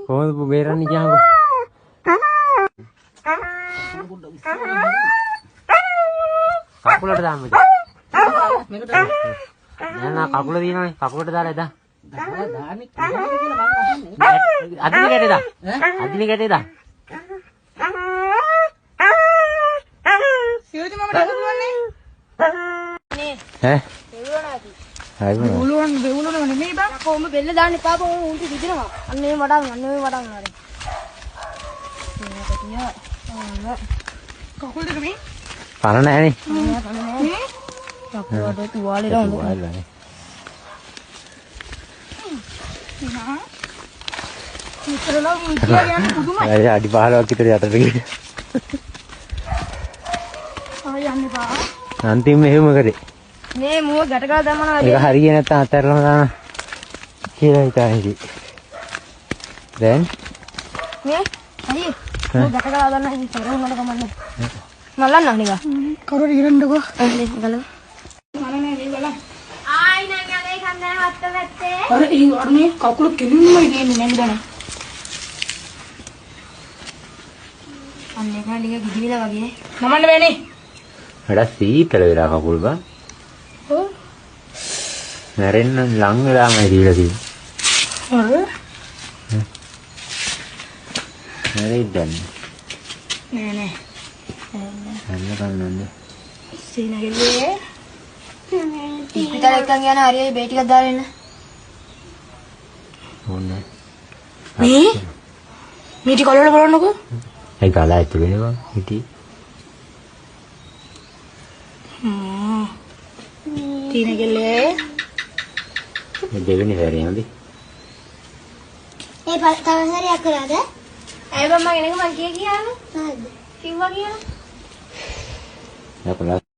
කොහොමද බේරන්නේ කියහකො? කකුලට දාන්න මේක. මේකට නෑ කකුල දිනවනේ. කකුලට දාලා එදා. දාන්නේ කියලා මම අහන්නේ. අදින ගැටේ දා. අදින ගැටේ දා. සියුති මම දාන්න පුළුවන් නේ. ඈ? වෙවුලනාති. හරි මොනවද? වෙවුලනව නෙමෙයි බං. කොහොම බෙල්ල දාන්න එපා බං උන්ට විදිනවා. අන්න මේ වඩාගෙන ආරේ. කකුල් දෙක මේ. පණ නැහනේ. නේ? කකුලට තුවාලේ දාන්න. තුවාලේ. නෑ. ඉතරලා මුතිය යන්නේ පුදුමයි. අය අඩි 15ක් විතර යටට ගිහින්. ආ යන්නේ බා. අන්තිම මෙහෙම කරේ. මේ මුව ගැටගාලා දැම්මනවා. ඒක හරිය නැත්තම් අතහැරලා දාන කියලා හිතාන්නේ. දැන් මේ හරි. මුව ගැටගාලා දාන්න ඉතින් සරහුනට කමන්නේ. මල්ලන්න නිකන්. කරුවට ඉරන්නකෝ. අනේ ගලව. මම නෑ මේ බලන්න. ආයි නෑ යන්නේ කන්දේ වත්ත වැත්තේ. අර ඒ අරනේ කකුල කෙලින්ම ඉන්නේ නේද බණ. අන්නේ කාලිය ගිදිවිලා වගේ. නමන්න වෙන්නේ. වැඩ සීතල වෙලා කකුල් බා. ඔව්. මැරෙන්න ලං වෙලාමයි දීලා තියෙන්නේ. අර මැරෙයිද දැන්? නෑ නෑ. අන්න කන්නන්නේ. සීනගෙන්නේ. ඉතින් එක්කන් යන හරියයි බේ ටිකක් දාලා එන්න. ඕනේ. මේ ටික වල බලන්නකෝ. ඒ ගාලා ඇතුලේ නේ බං හිටි. තීනගෙල්ලේ. මේ දෙවෙනි සැරේ හොඳයි. ඒ තව සැරයක් කරාද? ඇයි බං මම එනක මං කිය කියාව? හරිද? කිව්වා කියලා. යකලා